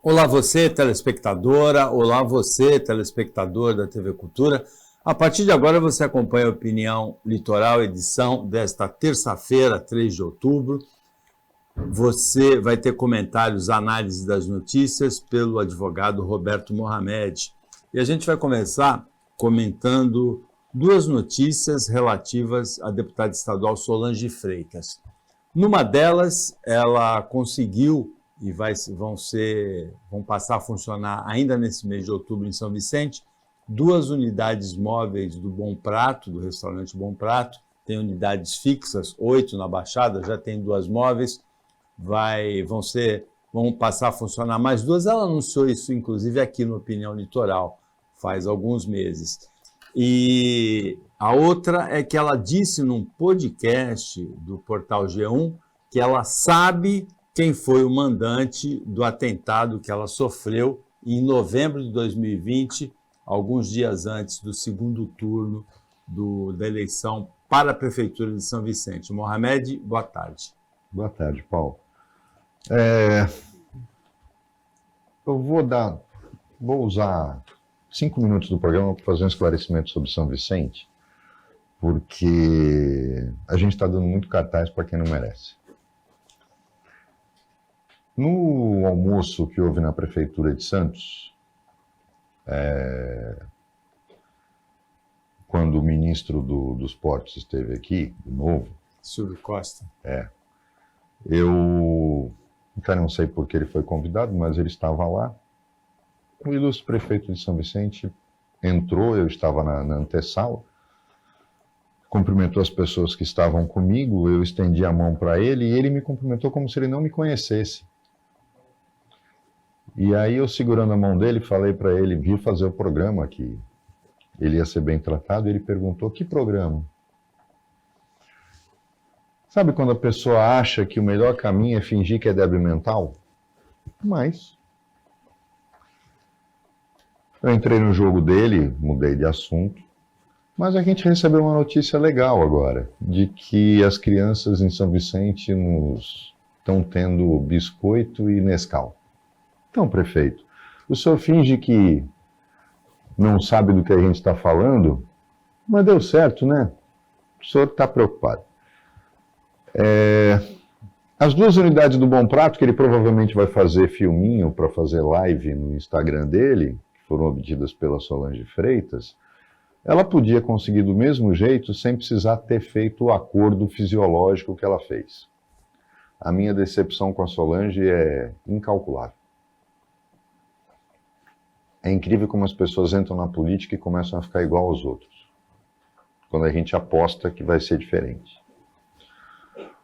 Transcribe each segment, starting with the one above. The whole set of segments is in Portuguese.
Olá você, telespectadora, olá você, telespectador da TV Cultura. A partir de agora você acompanha a Opinião Litoral, edição desta terça-feira, 3 de outubro. Você vai ter comentários, análises das notícias pelo advogado Roberto Mohamed. E a gente vai começar comentando duas notícias relativas à deputada estadual Solange Freitas. Numa delas, ela conseguiu e vão passar a funcionar ainda nesse mês de outubro em São Vicente, duas unidades móveis do Bom Prato, do restaurante Bom Prato. Tem unidades fixas, 8 na Baixada, já tem duas móveis, vão passar a funcionar mais duas. Ela anunciou isso, inclusive, aqui no Opinião Litoral, faz alguns meses. E a outra é que ela disse num podcast do portal G1 que ela sabe quem foi o mandante do atentado que ela sofreu em novembro de 2020, alguns dias antes do segundo turno da eleição para a Prefeitura de São Vicente. Mohamed, boa tarde. Boa tarde, Paulo. Eu vou usar 5 minutos do programa para fazer um esclarecimento sobre São Vicente, porque a gente está dando muito cartaz para quem não merece. No almoço que houve na Prefeitura de Santos, quando o ministro dos Portos esteve aqui, de novo... Silvio Costa. Eu até não sei por que ele foi convidado, mas ele estava lá. O ilustre prefeito de São Vicente entrou, eu estava na antessala, cumprimentou as pessoas que estavam comigo, eu estendi a mão para ele e ele me cumprimentou como se ele não me conhecesse. E aí eu, segurando a mão dele, falei para ele, vi fazer o programa aqui. Ele ia ser bem tratado, e ele perguntou, que programa? Sabe quando a pessoa acha que o melhor caminho é fingir que é débil mental? Mas eu entrei no jogo dele, mudei de assunto, mas a gente recebeu uma notícia legal agora, de que as crianças em São Vicente estão tendo biscoito e Nescau. Então, prefeito, o senhor finge que não sabe do que a gente está falando, mas deu certo, né? O senhor está preocupado. As duas unidades do Bom Prato, que ele provavelmente vai fazer filminho para fazer live no Instagram dele, que foram obtidas pela Solange Freitas, ela podia conseguir do mesmo jeito sem precisar ter feito o acordo fisiológico que ela fez. A minha decepção com a Solange é incalculável. É incrível como as pessoas entram na política e começam a ficar igual aos outros, quando a gente aposta que vai ser diferente.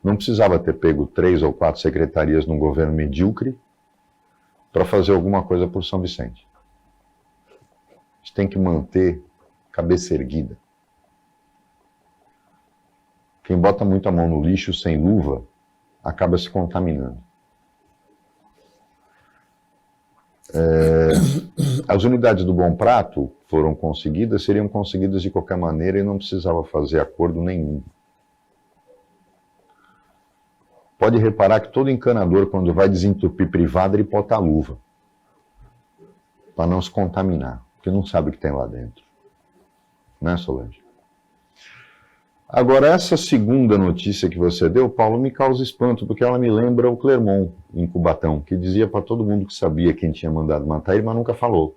Não precisava ter pego 3 ou 4 secretarias num governo medíocre para fazer alguma coisa por São Vicente. A gente tem que manter cabeça erguida. Quem bota muito a mão no lixo sem luva acaba se contaminando. As unidades do Bom Prato foram conseguidas, seriam conseguidas de qualquer maneira e não precisava fazer acordo nenhum. Pode reparar que todo encanador, quando vai desentupir privada, ele bota a luva, para não se contaminar, porque não sabe o que tem lá dentro. Né, Solange? Agora, essa segunda notícia que você deu, Paulo, me causa espanto, porque ela me lembra o Clermont, em Cubatão, que dizia para todo mundo que sabia quem tinha mandado matar ele, mas nunca falou.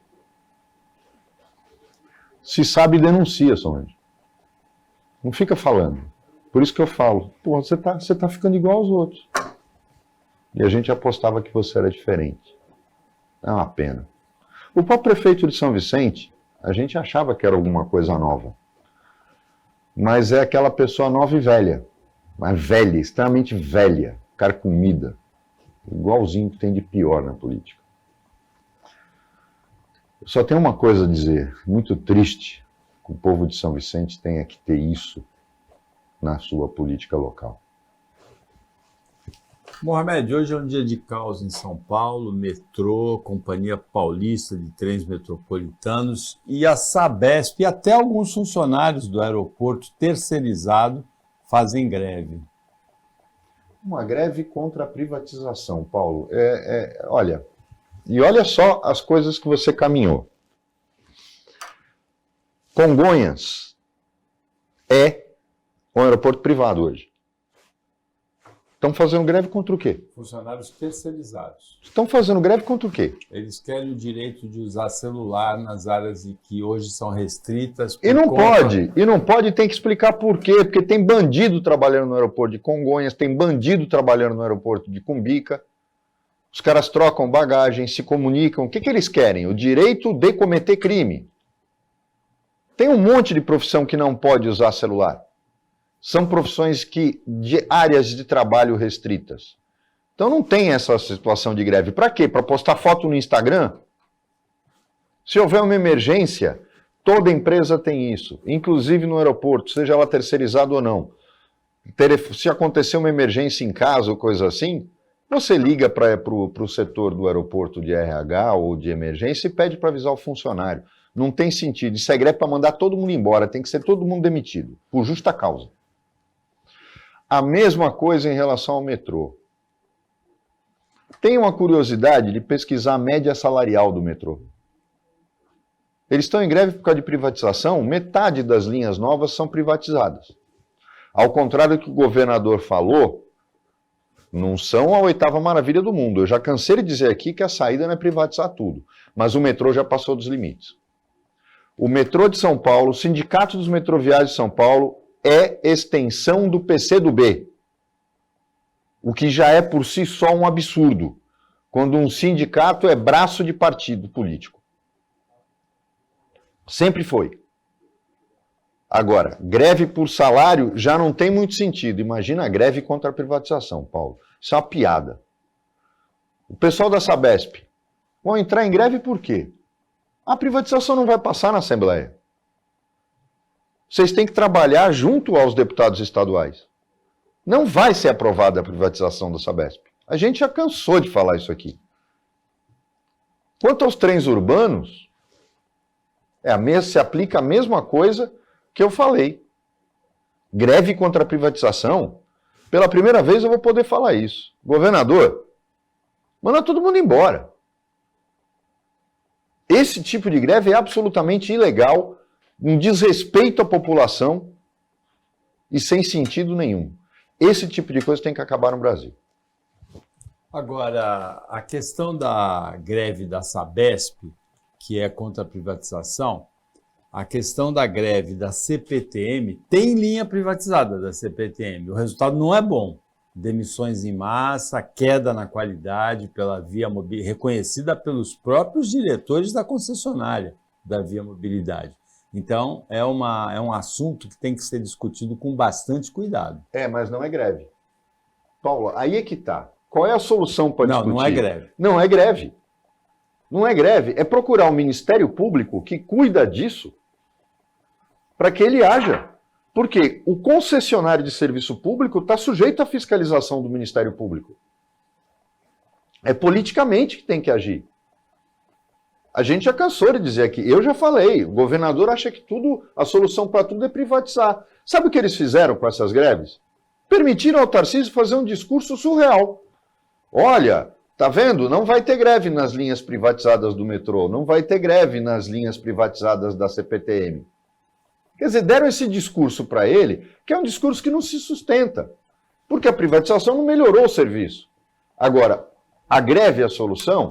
Se sabe, denuncia, Solange. Não fica falando. Por isso que eu falo, pô, você tá ficando igual aos outros. E a gente apostava que você era diferente. É uma pena. O próprio prefeito de São Vicente, a gente achava que era alguma coisa nova. Mas é aquela pessoa nova e velha. Mas velha, extremamente velha, carcomida. Igualzinho que tem de pior na política. Eu só tenho uma coisa a dizer, muito triste que o povo de São Vicente tenha que ter isso na sua política local. Mohamed, hoje é um dia de caos em São Paulo, metrô, Companhia Paulista de Trens Metropolitanos e a Sabesp e até alguns funcionários do aeroporto terceirizado fazem greve. Uma greve contra a privatização, Paulo. Olha, E olha só as coisas que você caminhou. Congonhas é um aeroporto privado hoje. Estão fazendo greve contra o quê? Funcionários terceirizados. Estão fazendo greve contra o quê? Eles querem o direito de usar celular nas áreas que hoje são restritas. E não pode, tem que explicar por quê. Porque tem bandido trabalhando no aeroporto de Congonhas, tem bandido trabalhando no aeroporto de Cumbica. Os caras trocam bagagem, se comunicam. O que eles querem? O direito de cometer crime. Tem um monte de profissão que não pode usar celular. São profissões de áreas de trabalho restritas. Então não tem essa situação de greve. Para quê? Para postar foto no Instagram? Se houver uma emergência, toda empresa tem isso. Inclusive no aeroporto, seja ela terceirizada ou não. Se acontecer uma emergência em casa ou coisa assim, você liga para o setor do aeroporto de RH ou de emergência e pede para avisar o funcionário. Não tem sentido. Isso é greve para mandar todo mundo embora. Tem que ser todo mundo demitido, por justa causa. A mesma coisa em relação ao metrô. Tem uma curiosidade de pesquisar a média salarial do metrô. Eles estão em greve por causa de privatização, metade das linhas novas são privatizadas. Ao contrário do que o governador falou, não são a oitava maravilha do mundo. Eu já cansei de dizer aqui que a saída não é privatizar tudo, mas o metrô já passou dos limites. O metrô de São Paulo, o Sindicato dos Metroviários de São Paulo, é extensão do PCdoB, o que já é por si só um absurdo, quando um sindicato é braço de partido político. Sempre foi. Agora, greve por salário já não tem muito sentido. Imagina a greve contra a privatização, Paulo. Isso é uma piada. O pessoal da Sabesp vão entrar em greve por quê? A privatização não vai passar na Assembleia. Vocês têm que trabalhar junto aos deputados estaduais. Não vai ser aprovada a privatização da Sabesp. A gente já cansou de falar isso aqui. Quanto aos trens urbanos, se aplica a mesma coisa que eu falei. Greve contra a privatização, pela primeira vez eu vou poder falar isso. Governador, manda todo mundo embora. Esse tipo de greve é absolutamente ilegal, um desrespeito à população e sem sentido nenhum. Esse tipo de coisa tem que acabar no Brasil. Agora, a questão da greve da Sabesp, que é contra a privatização, a questão da greve da CPTM, tem linha privatizada da CPTM. O resultado não é bom. Demissões em massa, queda na qualidade pela Via Mobilidade, reconhecida pelos próprios diretores da concessionária da Via Mobilidade. Então, é um assunto que tem que ser discutido com bastante cuidado. Mas não é greve. Paulo, aí é que tá. Qual é a solução para discutir? Não é greve. Não é greve. Não é greve. É procurar o Ministério Público que cuida disso para que ele haja. Porque o concessionário de serviço público está sujeito à fiscalização do Ministério Público. É politicamente que tem que agir. A gente já cansou de dizer aqui, eu já falei, o governador acha que a solução para tudo é privatizar. Sabe o que eles fizeram com essas greves? Permitiram ao Tarcísio fazer um discurso surreal. Olha, tá vendo? Não vai ter greve nas linhas privatizadas do metrô, não vai ter greve nas linhas privatizadas da CPTM. Quer dizer, deram esse discurso para ele, que é um discurso que não se sustenta, porque a privatização não melhorou o serviço. Agora, a greve é a solução?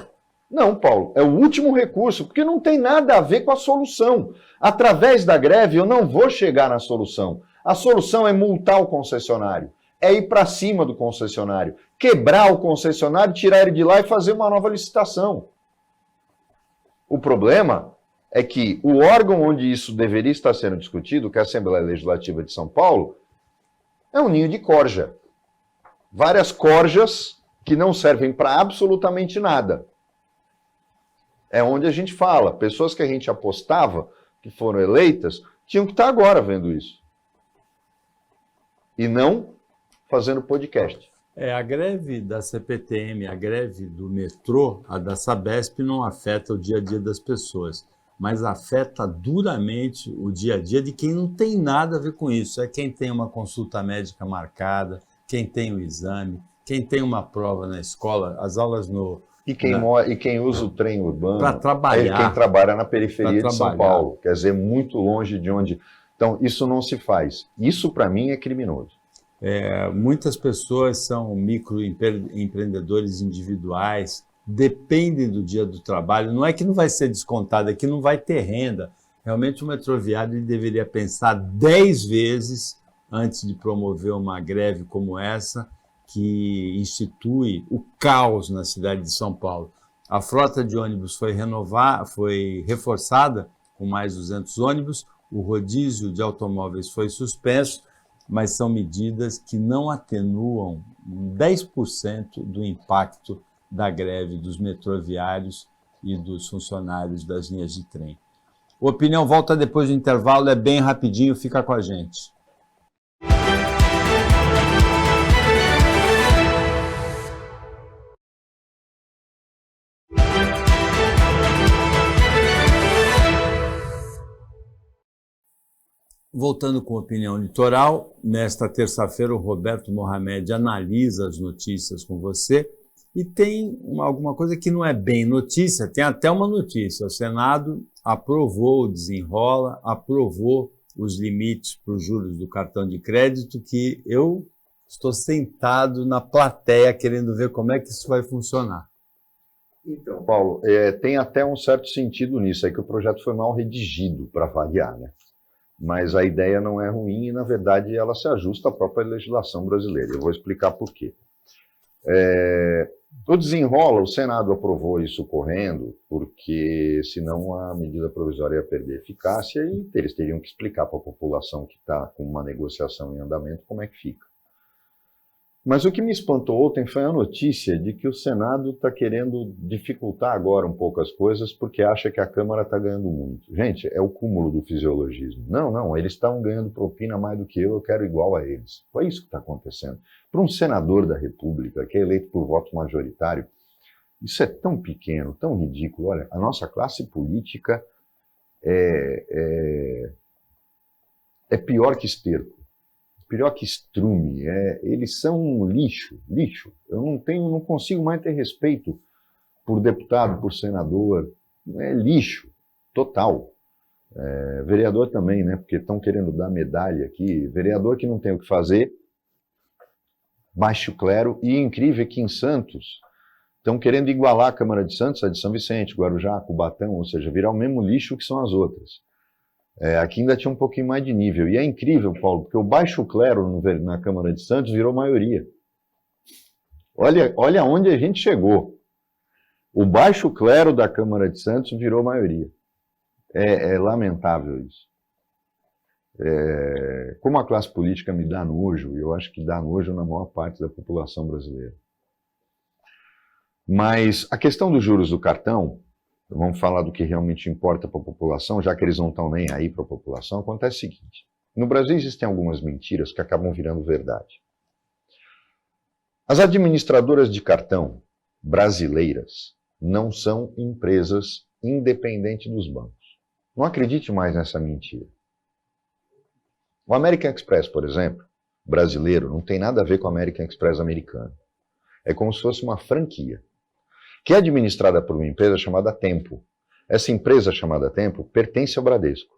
Não, Paulo, é o último recurso, porque não tem nada a ver com a solução. Através da greve eu não vou chegar na solução. A solução é multar o concessionário, é ir para cima do concessionário, quebrar o concessionário, tirar ele de lá e fazer uma nova licitação. O problema é que o órgão onde isso deveria estar sendo discutido, que é a Assembleia Legislativa de São Paulo, é um ninho de corja. Várias corjas que não servem para absolutamente nada. É onde a gente fala, pessoas que a gente apostava, que foram eleitas, tinham que estar agora vendo isso. E não fazendo podcast. A greve da CPTM, a greve do metrô, a da Sabesp não afeta o dia a dia das pessoas, mas afeta duramente o dia a dia de quem não tem nada a ver com isso. É quem tem uma consulta médica marcada, quem tem o exame, quem tem uma prova na escola. As aulas no E quem usa o trem urbano para trabalhar, é quem trabalha na periferia de São Paulo, quer dizer, muito longe de onde... Então, isso não se faz. Isso, para mim, é criminoso. Muitas pessoas são microempreendedores individuais, dependem do dia do trabalho. Não é que não vai ser descontado, é que não vai ter renda. Realmente o metroviário ele deveria pensar 10 vezes antes de promover uma greve como essa, que institui o caos na cidade de São Paulo. A frota de ônibus foi reforçada com mais 200 ônibus, o rodízio de automóveis foi suspenso, mas são medidas que não atenuam 10% do impacto da greve dos metroviários e dos funcionários das linhas de trem. O Opinião volta depois do intervalo, é bem rapidinho, fica com a gente. Voltando com a Opinião Litoral, nesta terça-feira o Roberto Mohamed analisa as notícias com você e tem alguma coisa que não é bem notícia, tem até uma notícia. O Senado aprovou o desenrola, aprovou os limites para os juros do cartão de crédito, que eu estou sentado na plateia querendo ver como é que isso vai funcionar. Então, Paulo, tem até um certo sentido nisso, é que o projeto foi mal redigido, para variar, né? Mas a ideia não é ruim e, na verdade, ela se ajusta à própria legislação brasileira. Eu vou explicar por quê. O desenrola, o Senado aprovou isso correndo, porque senão a medida provisória ia perder eficácia e eles teriam que explicar para a população que está com uma negociação em andamento como é que fica. Mas o que me espantou ontem foi a notícia de que o Senado está querendo dificultar agora um pouco as coisas porque acha que a Câmara está ganhando muito. Gente, é o cúmulo do fisiologismo. Não, eles estão ganhando propina mais do que eu quero igual a eles. Foi isso que está acontecendo. Para um senador da República, que é eleito por voto majoritário, isso é tão pequeno, tão ridículo. Olha, a nossa classe política é pior que esterco. Pior que estrume, eles são um lixo. Eu não consigo mais ter respeito por deputado, por senador, é lixo, total. Vereador também, né, porque estão querendo dar medalha aqui, vereador que não tem o que fazer, baixo clero, e incrível que em Santos estão querendo igualar a Câmara de Santos, a de São Vicente, Guarujá, Cubatão, ou seja, virar o mesmo lixo que são as outras. Aqui ainda tinha um pouquinho mais de nível. E é incrível, Paulo, porque o baixo clero na Câmara de Santos virou maioria. Olha onde a gente chegou. O baixo clero da Câmara de Santos virou maioria. É lamentável isso. Como a classe política me dá nojo, e eu acho que dá nojo na maior parte da população brasileira. Mas a questão dos juros do cartão, vamos falar do que realmente importa para a população, já que eles não estão nem aí para a população, acontece o seguinte. No Brasil existem algumas mentiras que acabam virando verdade. As administradoras de cartão brasileiras não são empresas independentes dos bancos. Não acredite mais nessa mentira. O American Express, por exemplo, brasileiro, não tem nada a ver com o American Express americano. É como se fosse uma franquia, que é administrada por uma empresa chamada Tempo. Essa empresa chamada Tempo pertence ao Bradesco.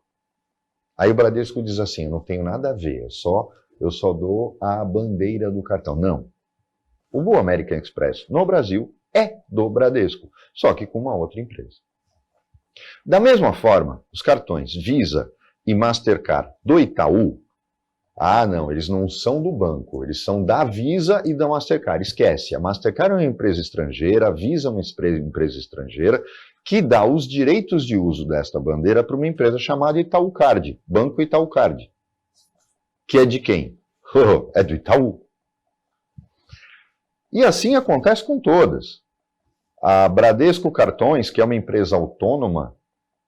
Aí o Bradesco diz assim, eu não tenho nada a ver, eu só dou a bandeira do cartão. Não. O American Express no Brasil é do Bradesco, só que com uma outra empresa. Da mesma forma, os cartões Visa e Mastercard do Itaú, não, eles não são do banco, eles são da Visa e da Mastercard. Esquece, a Mastercard é uma empresa estrangeira, a Visa é uma empresa estrangeira, que dá os direitos de uso desta bandeira para uma empresa chamada Itaú Card, Banco Itaú Card. Que é de quem? É do Itaú. E assim acontece com todas. A Bradesco Cartões, que é uma empresa autônoma,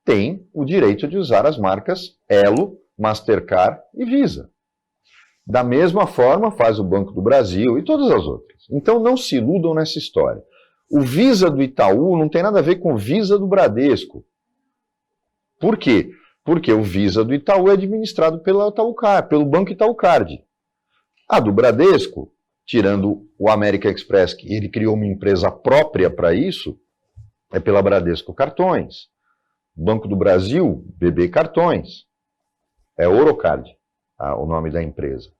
tem o direito de usar as marcas Elo, Mastercard e Visa. Da mesma forma faz o Banco do Brasil e todas as outras. Então não se iludam nessa história. O Visa do Itaú não tem nada a ver com o Visa do Bradesco. Por quê? Porque o Visa do Itaú é administrado pelo Banco Itaú Card. A do Bradesco tirando o American Express, que ele criou uma empresa própria para isso, é pela Bradesco Cartões. Banco do Brasil, BB Cartões. É Orocard, o nome da empresa.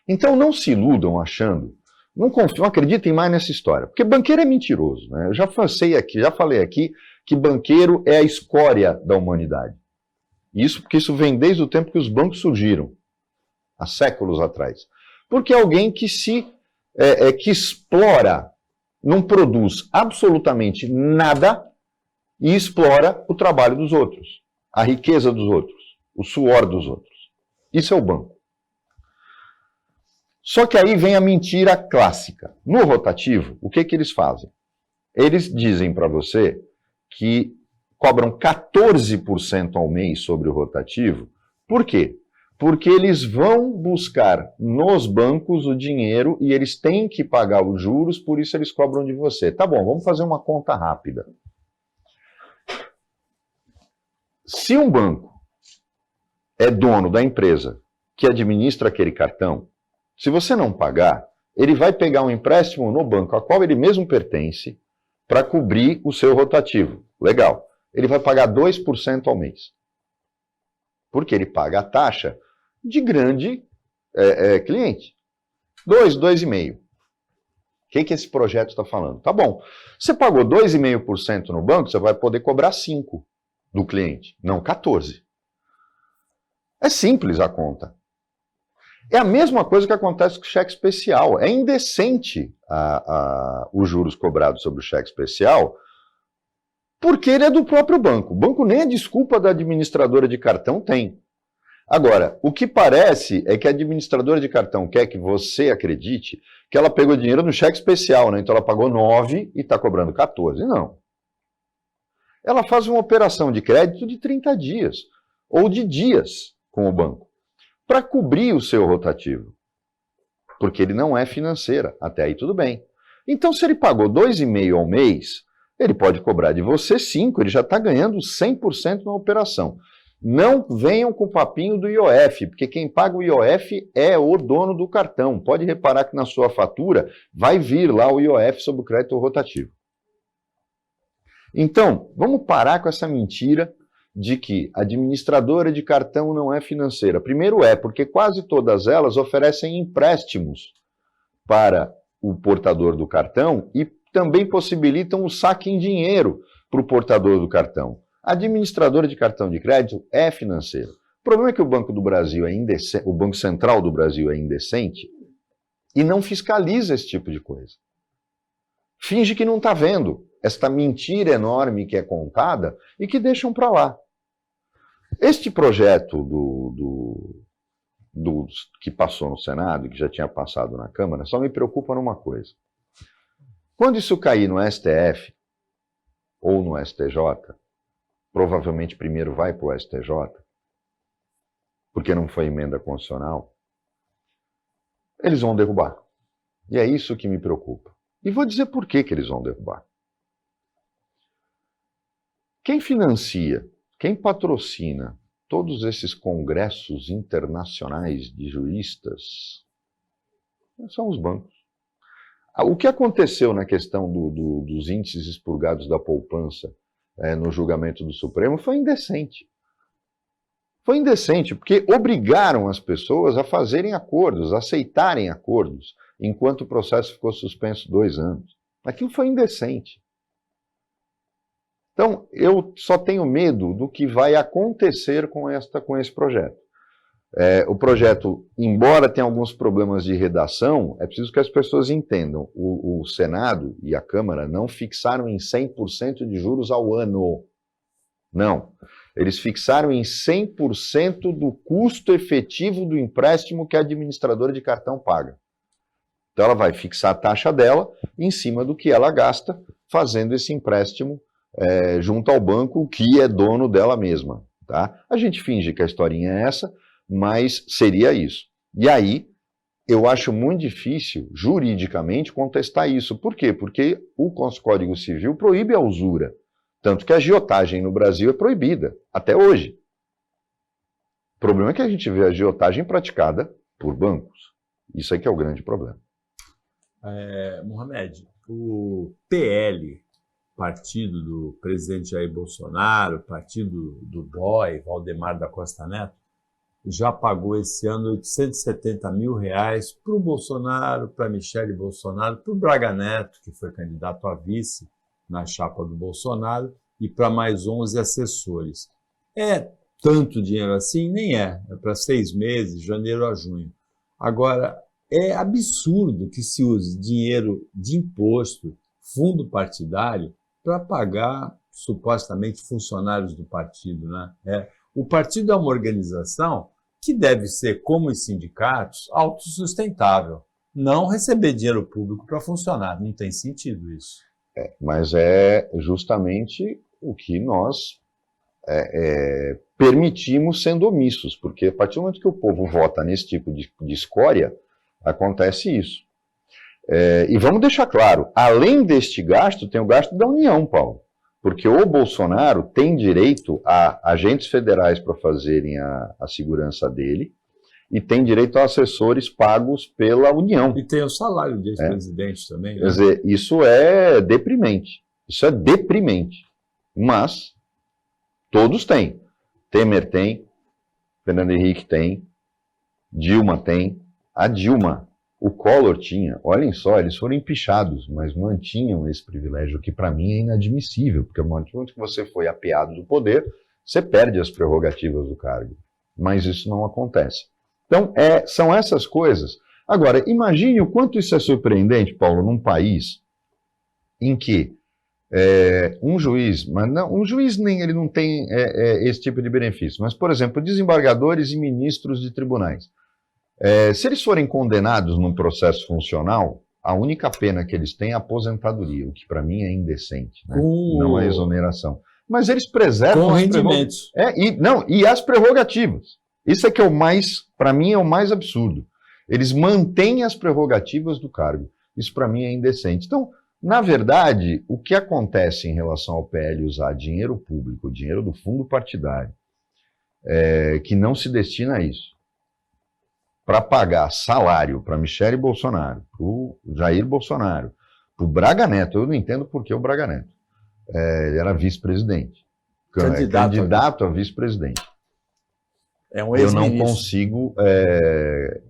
Então não se iludam achando, não acreditem mais nessa história, porque banqueiro é mentiroso, né? Eu já falei aqui que banqueiro é a escória da humanidade. Porque isso vem desde o tempo que os bancos surgiram, há séculos atrás. Porque é alguém que que explora, não produz absolutamente nada e explora o trabalho dos outros, a riqueza dos outros, o suor dos outros. Isso é o banco. Só que aí vem a mentira clássica. No rotativo, o que eles fazem? Eles dizem para você que cobram 14% ao mês sobre o rotativo. Por quê? Porque eles vão buscar nos bancos o dinheiro e eles têm que pagar os juros, por isso eles cobram de você. Tá bom, vamos fazer uma conta rápida. Se um banco é dono da empresa que administra aquele cartão, se você não pagar, ele vai pegar um empréstimo no banco a qual ele mesmo pertence para cobrir o seu rotativo. Legal. Ele vai pagar 2% ao mês. Porque ele paga a taxa de grande cliente. 2,5%. O que esse projeto está falando? Tá bom. Você pagou 2,5% no banco, você vai poder cobrar 5% do cliente, não 14%. É simples a conta. É a mesma coisa que acontece com o cheque especial. É indecente os juros cobrados sobre o cheque especial, porque ele é do próprio banco. O banco nem a desculpa da administradora de cartão tem. Agora, o que parece é que a administradora de cartão quer que você acredite que ela pegou dinheiro no cheque especial, né? Então ela pagou 9 e está cobrando 14. Não. Ela faz uma operação de crédito de 30 dias, ou de dias com o banco, para cobrir o seu rotativo. Porque ele não é financeira. Até aí tudo bem. Então, se ele pagou 2,5% ao mês, ele pode cobrar de você 5%, ele já está ganhando 100% na operação. Não venham com o papinho do IOF, porque quem paga o IOF é o dono do cartão. Pode reparar que na sua fatura vai vir lá o IOF sobre o crédito rotativo. Então, vamos parar com essa mentira de que a administradora de cartão não é financeira. Primeiro porque quase todas elas oferecem empréstimos para o portador do cartão e também possibilitam o saque em dinheiro para o portador do cartão. A administradora de cartão de crédito é financeira. O problema é que o Banco do Brasil é indecente, o Banco Central do Brasil é indecente e não fiscaliza esse tipo de coisa. Finge que não está vendo esta mentira enorme que é contada e que deixam para lá. Este projeto que passou no Senado e que já tinha passado na Câmara só me preocupa numa coisa. Quando isso cair no STF ou no STJ, provavelmente primeiro vai para o STJ, porque não foi emenda constitucional, eles vão derrubar. E é isso que me preocupa. E vou dizer por que eles vão derrubar. Quem financia, quem patrocina todos esses congressos internacionais de juristas são os bancos. O que aconteceu na questão dos índices expurgados da poupança no julgamento do Supremo foi indecente. Foi indecente, porque obrigaram as pessoas a fazerem acordos, a aceitarem acordos, enquanto o processo ficou suspenso 2 anos. Aquilo foi indecente. Então, eu só tenho medo do que vai acontecer com esse projeto. O projeto, embora tenha alguns problemas de redação, é preciso que as pessoas entendam. O Senado e a Câmara não fixaram em 100% de juros ao ano. Não. Eles fixaram em 100% do custo efetivo do empréstimo que a administradora de cartão paga. Então, ela vai fixar a taxa dela em cima do que ela gasta fazendo esse empréstimo junto ao banco que é dono dela mesma. Tá? A gente finge que a historinha é essa, mas seria isso. E aí, eu acho muito difícil, juridicamente, contestar isso. Por quê? Porque o Código Civil proíbe a usura. Tanto que a agiotagem no Brasil é proibida, até hoje. O problema é que a gente vê a agiotagem praticada por bancos. Isso aí que é o grande problema. Mohamed, o PL, partido do presidente Jair Bolsonaro, partido do boy, Valdemar da Costa Neto, já pagou esse ano R$870 mil para o Bolsonaro, para Michele Bolsonaro, para o Braga Neto, que foi candidato a vice na chapa do Bolsonaro, e para mais 11 assessores. É tanto dinheiro assim? Nem é. É para 6 meses, janeiro a junho. Agora, é absurdo que se use dinheiro de imposto, fundo partidário, para pagar supostamente funcionários do partido, né? O partido é uma organização que deve ser, como os sindicatos, autossustentável. Não receber dinheiro público para funcionar. Não tem sentido isso. Mas é justamente o que nós permitimos sendo omissos, porque a partir do momento que o povo vota nesse tipo de escória, acontece isso. E vamos deixar claro, além deste gasto, tem o gasto da União, Paulo, porque o Bolsonaro tem direito a agentes federais para fazerem a segurança dele, e tem direito a assessores pagos pela União. E tem o salário de ex-presidente também. Né? Quer dizer, isso é deprimente. Isso é deprimente. Mas todos têm. Temer tem, Fernando Henrique tem, Dilma tem, a Dilma, o Collor tinha. Olhem só, eles foram empichados, mas mantinham esse privilégio, que para mim é inadmissível, porque no momento que você foi apeado do poder, você perde as prerrogativas do cargo. Mas isso não acontece. Então, são essas coisas. Agora, imagine o quanto isso é surpreendente, Paulo, num país em que um juiz, mas não, um juiz ele não tem esse tipo de benefício, mas, por exemplo, desembargadores e ministros de tribunais. Se eles forem condenados num processo funcional, a única pena que eles têm é a aposentadoria, o que para mim é indecente, né? Não é exoneração. Mas eles preservam com rendimentos. E as prerrogativas. Isso é que para mim, é o mais absurdo. Eles mantêm as prerrogativas do cargo. Isso para mim é indecente. Então, na verdade, o que acontece em relação ao PL usar dinheiro público, dinheiro do fundo partidário, que não se destina a isso, para pagar salário para Michele Bolsonaro, para o Jair Bolsonaro, para o Braga Neto, eu não entendo por que o Braga Neto. Ele era vice-presidente. Candidato a vice-presidente. Eu não consigo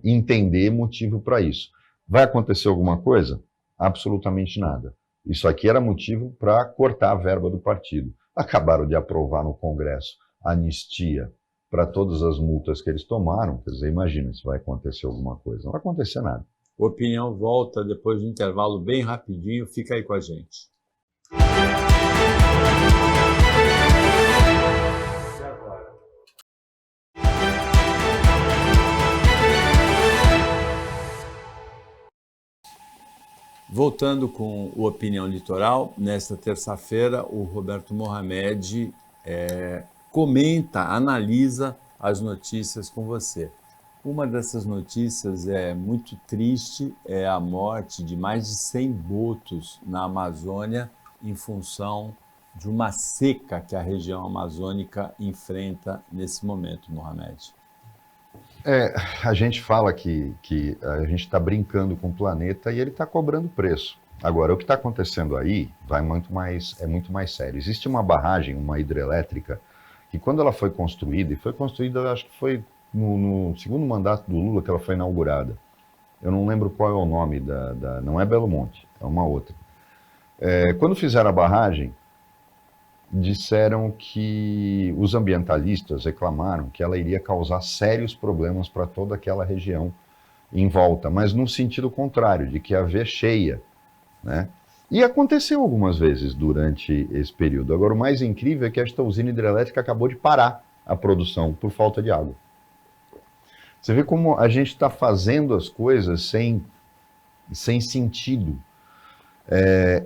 entender motivo para isso. Vai acontecer alguma coisa? Absolutamente nada. Isso aqui era motivo para cortar a verba do partido. Acabaram de aprovar no Congresso anistia para todas as multas que eles tomaram. Quer dizer, imagina se vai acontecer alguma coisa. Não vai acontecer nada. Opinião volta depois do intervalo bem rapidinho. Fica aí com a gente. Voltando com o Opinião Litoral, nesta terça-feira, o Roberto Mohamed comenta, analisa as notícias com você. Uma dessas notícias é muito triste, é a morte de mais de 100 botos na Amazônia em função de uma seca que a região amazônica enfrenta nesse momento, Mohamed. A gente fala que a gente está brincando com o planeta e ele está cobrando preço. Agora, o que está acontecendo aí é muito mais sério. Existe uma barragem, uma hidrelétrica, que quando ela foi construída, acho que foi no segundo mandato do Lula que ela foi inaugurada. Eu não lembro qual é o nome não é Belo Monte, é uma outra. Quando fizeram a barragem, disseram que os ambientalistas reclamaram que ela iria causar sérios problemas para toda aquela região em volta, mas no sentido contrário, de que ia haver cheia, né? E aconteceu algumas vezes durante esse período. Agora, o mais incrível é que esta usina hidrelétrica acabou de parar a produção por falta de água. Você vê como a gente está fazendo as coisas sem sentido.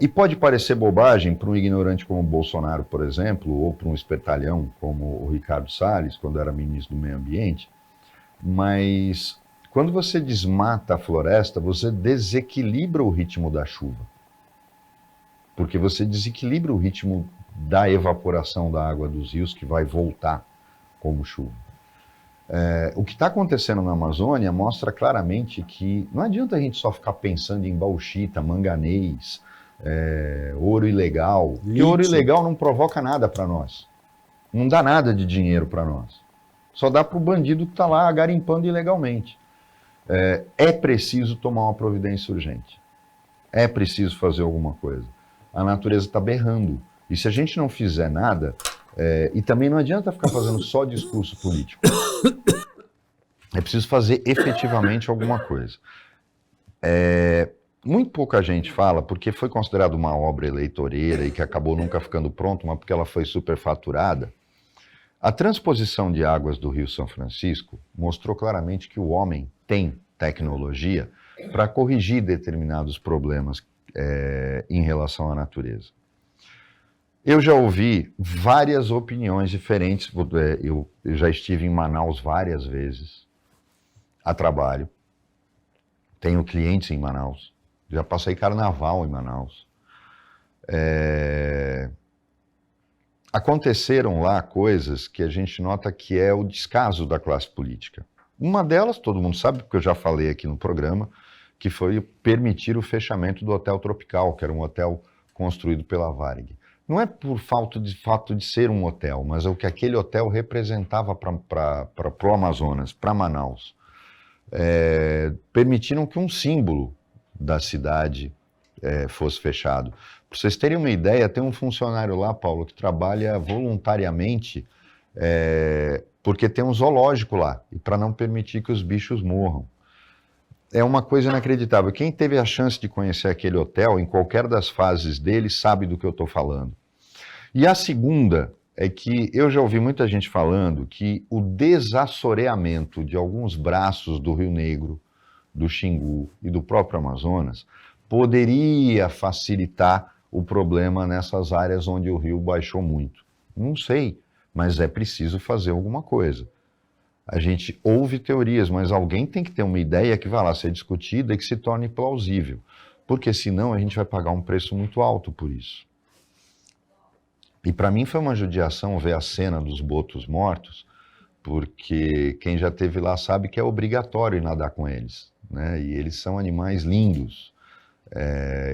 E pode parecer bobagem para um ignorante como o Bolsonaro, por exemplo, ou para um espertalhão como o Ricardo Salles, quando era ministro do Meio Ambiente, mas quando você desmata a floresta, você desequilibra o ritmo da chuva. Porque você desequilibra o ritmo da evaporação da água dos rios, que vai voltar como chuva. O que está acontecendo na Amazônia mostra claramente que não adianta a gente só ficar pensando em bauxita, manganês, ouro ilegal. Porque ouro ilegal não provoca nada para nós. Não dá nada de dinheiro para nós. Só dá para o bandido que está lá garimpando ilegalmente. É preciso tomar uma providência urgente. É preciso fazer alguma coisa. A natureza está berrando. E se a gente não fizer nada, e também não adianta ficar fazendo só discurso político. É preciso fazer efetivamente alguma coisa. Muito pouca gente fala, porque foi considerado uma obra eleitoreira e que acabou nunca ficando pronta, mas porque ela foi superfaturada. A transposição de águas do Rio São Francisco mostrou claramente que o homem tem tecnologia para corrigir determinados problemas em relação à natureza. Eu já ouvi várias opiniões diferentes, eu já estive em Manaus várias vezes, a trabalho, tenho clientes em Manaus, já passei carnaval em Manaus. Aconteceram lá coisas que a gente nota que é o descaso da classe política. Uma delas, todo mundo sabe, porque eu já falei aqui no programa, que foi permitir o fechamento do Hotel Tropical, que era um hotel construído pela Varig. Não é por fato de ser um hotel, mas é o que aquele hotel representava para o Amazonas, para Manaus. Permitiram que um símbolo da cidade fosse fechado. Para vocês terem uma ideia, tem um funcionário lá, Paulo, que trabalha voluntariamente porque tem um zoológico lá, e para não permitir que os bichos morram. É uma coisa inacreditável. Quem teve a chance de conhecer aquele hotel, em qualquer das fases dele, sabe do que eu estou falando. E a segunda é que eu já ouvi muita gente falando que o desassoreamento de alguns braços do Rio Negro, do Xingu e do próprio Amazonas poderia facilitar o problema nessas áreas onde o rio baixou muito. Não sei, mas é preciso fazer alguma coisa. A gente ouve teorias, mas alguém tem que ter uma ideia que vá lá ser discutida e que se torne plausível, porque senão a gente vai pagar um preço muito alto por isso. E para mim foi uma judiação ver a cena dos botos mortos, porque quem já esteve lá sabe que é obrigatório nadar com eles, né? E eles são animais lindos.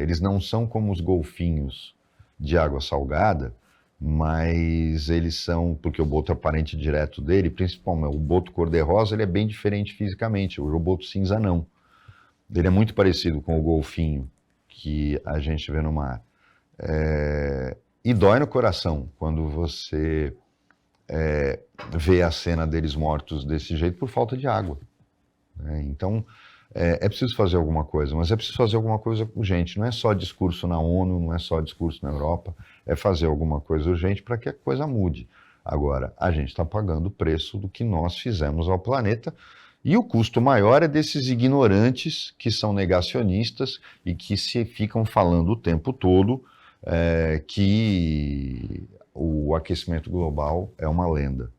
Eles não são como os golfinhos de água salgada, mas eles são, porque o boto é parente direto dele, principalmente o boto cor-de-rosa, ele é bem diferente fisicamente, o boto cinza não. Ele é muito parecido com o golfinho que a gente vê no mar. E dói no coração quando você vê a cena deles mortos desse jeito por falta de água. Então, é preciso fazer alguma coisa, mas é preciso fazer alguma coisa urgente. Não é só discurso na ONU, não é só discurso na Europa, é fazer alguma coisa urgente para que a coisa mude. Agora, a gente está pagando o preço do que nós fizemos ao planeta, e o custo maior é desses ignorantes que são negacionistas e que se ficam falando o tempo todo que o aquecimento global é uma lenda.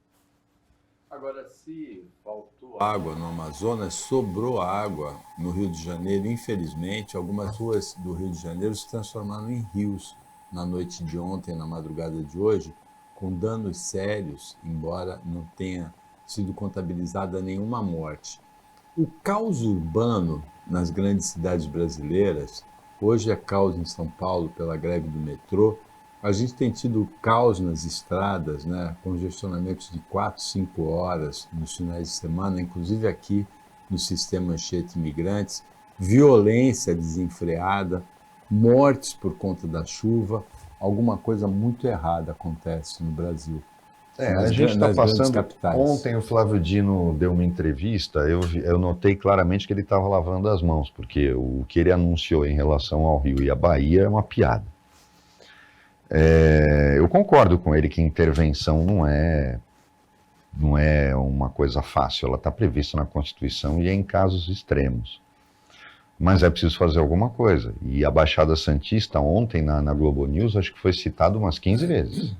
Agora, se faltou água no Amazonas, sobrou água no Rio de Janeiro. Infelizmente, algumas ruas do Rio de Janeiro se transformaram em rios na noite de ontem, na madrugada de hoje, com danos sérios, embora não tenha sido contabilizada nenhuma morte. O caos urbano nas grandes cidades brasileiras, hoje é caos em São Paulo pela greve do metrô. A gente tem tido caos nas estradas, né? Congestionamentos de 4, 5 horas nos finais de semana, inclusive aqui no sistema Anchieta Imigrantes, violência desenfreada, mortes por conta da chuva. Alguma coisa muito errada acontece no Brasil. A gente está passando. Ontem o Flávio Dino deu uma entrevista, eu notei claramente que ele estava lavando as mãos, porque o que ele anunciou em relação ao Rio e à Bahia é uma piada. Eu concordo com ele que intervenção não é uma coisa fácil, ela está prevista na Constituição e é em casos extremos. Mas é preciso fazer alguma coisa. E a Baixada Santista ontem na Globo News, acho que foi citado umas 15 vezes.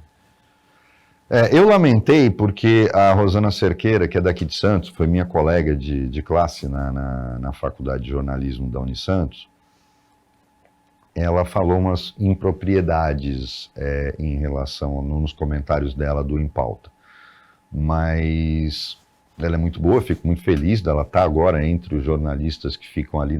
Eu lamentei porque a Rosana Cerqueira, que é daqui de Santos, foi minha colega de classe na Faculdade de Jornalismo da Unisantos, ela falou umas impropriedades em relação, nos comentários dela do Em Pauta. Mas ela é muito boa, fico muito feliz dela estar agora entre os jornalistas que ficam ali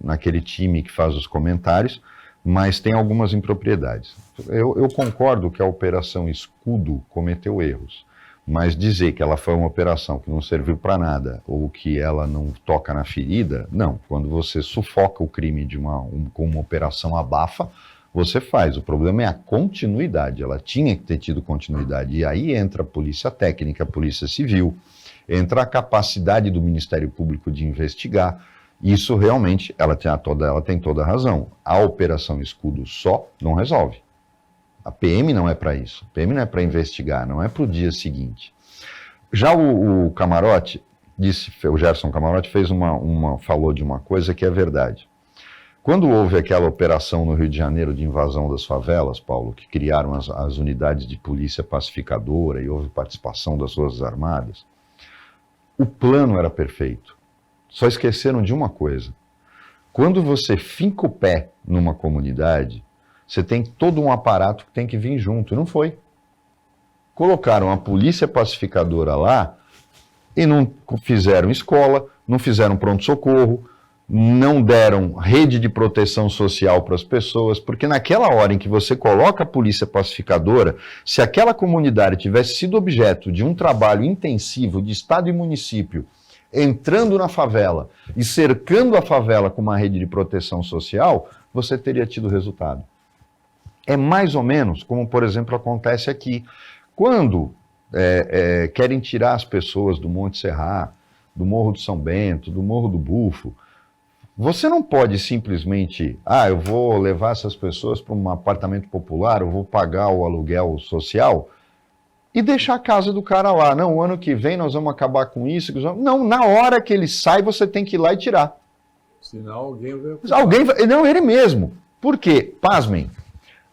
naquele time que faz os comentários, mas tem algumas impropriedades. Eu concordo que a Operação Escudo cometeu erros, mas dizer que ela foi uma operação que não serviu para nada ou que ela não toca na ferida, não. Quando você sufoca o crime com uma operação abafa, você faz. O problema é a continuidade. Ela tinha que ter tido continuidade. E aí entra a Polícia Técnica, a Polícia Civil, entra a capacidade do Ministério Público de investigar. Isso realmente, ela tem toda a razão. A Operação Escudo só não resolve. A PM não é para isso. A PM não é para investigar, não é para o dia seguinte. Já o Camarote, o Gerson Camarote falou de uma coisa que é verdade. Quando houve aquela operação no Rio de Janeiro de invasão das favelas, Paulo, que criaram as unidades de polícia pacificadora e houve participação das Forças Armadas, o plano era perfeito. Só esqueceram de uma coisa. Quando você finca o pé numa comunidade, você tem todo um aparato que tem que vir junto. E não foi. Colocaram a polícia pacificadora lá e não fizeram escola, não fizeram pronto-socorro, não deram rede de proteção social para as pessoas, porque naquela hora em que você coloca a polícia pacificadora, se aquela comunidade tivesse sido objeto de um trabalho intensivo de Estado e município, entrando na favela e cercando a favela com uma rede de proteção social, você teria tido resultado. É mais ou menos como, por exemplo, acontece aqui. Quando querem tirar as pessoas do Monte Serra, do Morro do São Bento, do Morro do Bufo, você não pode simplesmente, eu vou levar essas pessoas para um apartamento popular, eu vou pagar o aluguel social e deixar a casa do cara lá. Não, o ano que vem nós vamos acabar com isso. Não, na hora que ele sai, você tem que ir lá e tirar. Senão alguém vai... Não, ele mesmo. Por quê? Pasmem.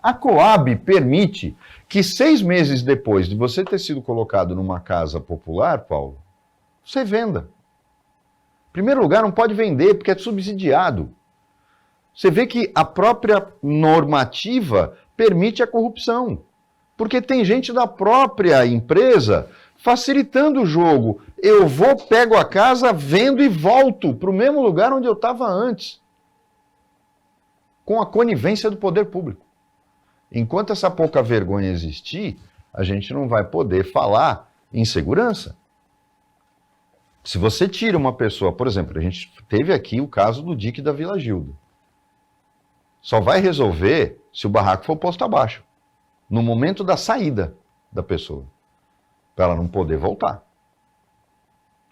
A Coab permite que 6 meses depois de você ter sido colocado numa casa popular, Paulo, você venda. Em primeiro lugar, não pode vender porque é subsidiado. Você vê que a própria normativa permite a corrupção. Porque tem gente da própria empresa facilitando o jogo. Eu pego a casa, vendo e volto para o mesmo lugar onde eu estava antes. Com a conivência do poder público. Enquanto essa pouca vergonha existir, a gente não vai poder falar em segurança. Se você tira uma pessoa, por exemplo, a gente teve aqui o caso do Dique da Vila Gilda. Só vai resolver se o barraco for posto abaixo, no momento da saída da pessoa, para ela não poder voltar.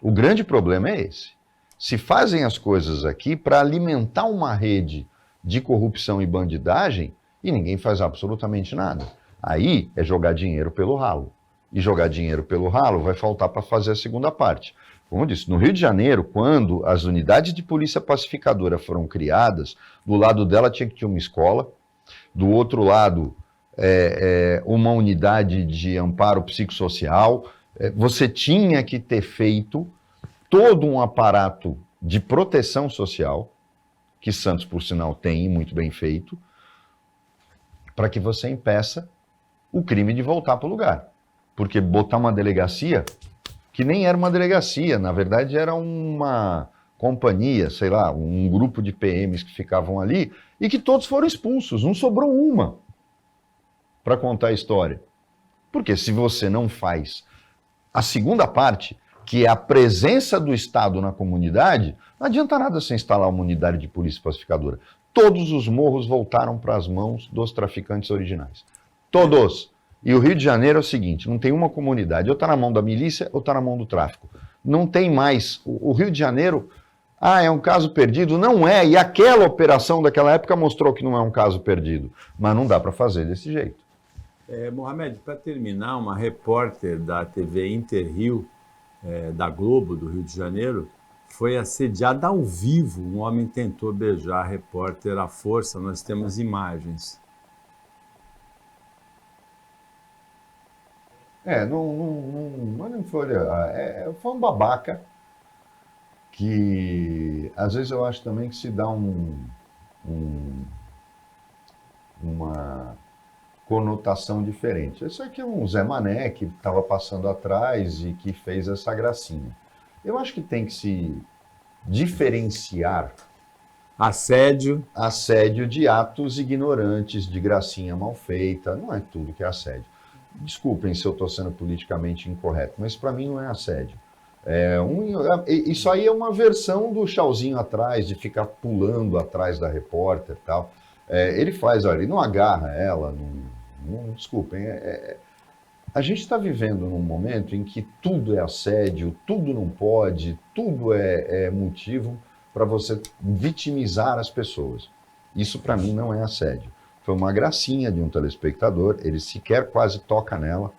O grande problema é esse. Se fazem as coisas aqui para alimentar uma rede de corrupção e bandidagem, e ninguém faz absolutamente nada. Aí é jogar dinheiro pelo ralo. E jogar dinheiro pelo ralo vai faltar para fazer a segunda parte. Como eu disse, no Rio de Janeiro, quando as unidades de polícia pacificadora foram criadas, do lado dela tinha que ter uma escola, do outro lado uma unidade de amparo psicossocial, você tinha que ter feito todo um aparato de proteção social, que Santos, por sinal, tem muito bem feito, para que você impeça o crime de voltar para o lugar. Porque botar uma delegacia, que nem era uma delegacia, na verdade era uma companhia, sei lá, um grupo de PMs que ficavam ali, e que todos foram expulsos, não sobrou uma para contar a história. Porque se você não faz a segunda parte, que é a presença do Estado na comunidade, não adianta nada você instalar uma unidade de polícia pacificadora. Todos os morros voltaram para as mãos dos traficantes originais. Todos. E o Rio de Janeiro é o seguinte, não tem uma comunidade, ou está na mão da milícia ou está na mão do tráfico. Não tem mais. O Rio de Janeiro, é um caso perdido? Não é, e aquela operação daquela época mostrou que não é um caso perdido. Mas não dá para fazer desse jeito. Mohamed, para terminar, uma repórter da TV Interrio, da Globo, do Rio de Janeiro, foi assediada ao vivo. Um homem tentou beijar a repórter à força, nós temos imagens. Não foi. Foi um babaca que às vezes eu acho também que se dá uma conotação diferente. Isso aqui é um Zé Mané que estava passando atrás e que fez essa gracinha. Eu acho que tem que se diferenciar assédio de atos ignorantes, de gracinha mal feita. Não é tudo que é assédio. Desculpem se eu estou sendo politicamente incorreto, mas para mim não é assédio. Isso aí é uma versão do chauzinho atrás, de ficar pulando atrás da repórter e tal. Ele faz, olha, ele não agarra ela, desculpem. A gente está vivendo num momento em que tudo é assédio, tudo não pode, tudo é motivo para você vitimizar as pessoas. Isso para mim não é assédio. Foi uma gracinha de um telespectador, ele sequer quase toca nela.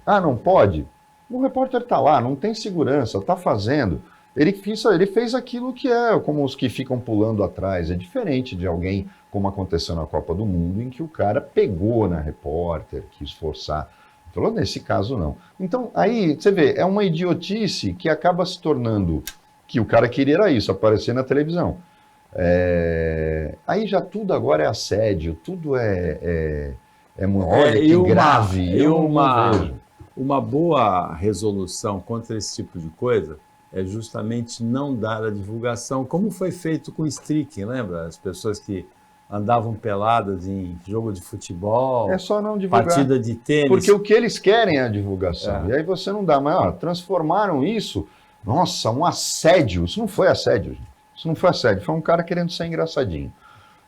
Não pode? O repórter está lá, não tem segurança, está fazendo. Ele fez aquilo que é, como os que ficam pulando atrás. É diferente de alguém, como aconteceu na Copa do Mundo, em que o cara pegou na repórter, quis forçar. Falou, nesse caso não. Então, aí, você vê, é uma idiotice que acaba se tornando, que o cara queria era isso, aparecer na televisão. Aí já tudo agora é assédio, tudo olha que grave, eu não vejo. Uma boa resolução contra esse tipo de coisa é justamente não dar a divulgação, como foi feito com o streaking, lembra? As pessoas que andavam peladas em jogo de futebol, é só não divulgar, partida de tênis. Porque o que eles querem é a divulgação. E aí você não dá, mas transformaram isso, nossa, um assédio. Isso não foi assédio, gente. Isso não foi assédio, foi um cara querendo ser engraçadinho.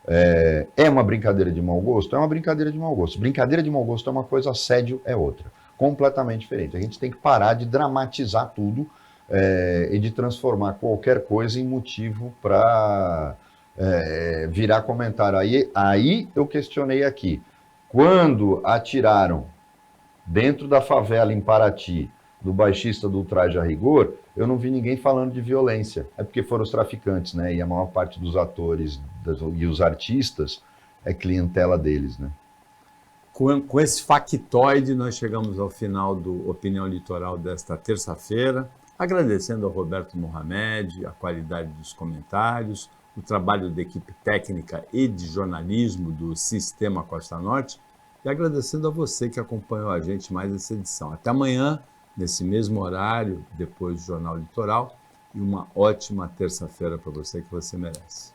É uma brincadeira de mau gosto? É uma brincadeira de mau gosto. Brincadeira de mau gosto é uma coisa, assédio é outra. Completamente diferente. A gente tem que parar de dramatizar tudo e de transformar qualquer coisa em motivo para virar comentário. Aí eu questionei aqui. Quando atiraram dentro da favela em Paraty do baixista do Traje a Rigor, eu não vi ninguém falando de violência. É porque foram os traficantes, né? E a maior parte dos atores e os artistas é clientela deles, né? Com esse factoide, nós chegamos ao final do Opinião Litoral desta terça-feira, agradecendo ao Roberto Mohamed a qualidade dos comentários, o trabalho da equipe técnica e de jornalismo do Sistema Costa Norte, e agradecendo a você que acompanhou a gente mais essa edição. Até amanhã, nesse mesmo horário, depois do Jornal Litoral, e uma ótima terça-feira para você que você merece.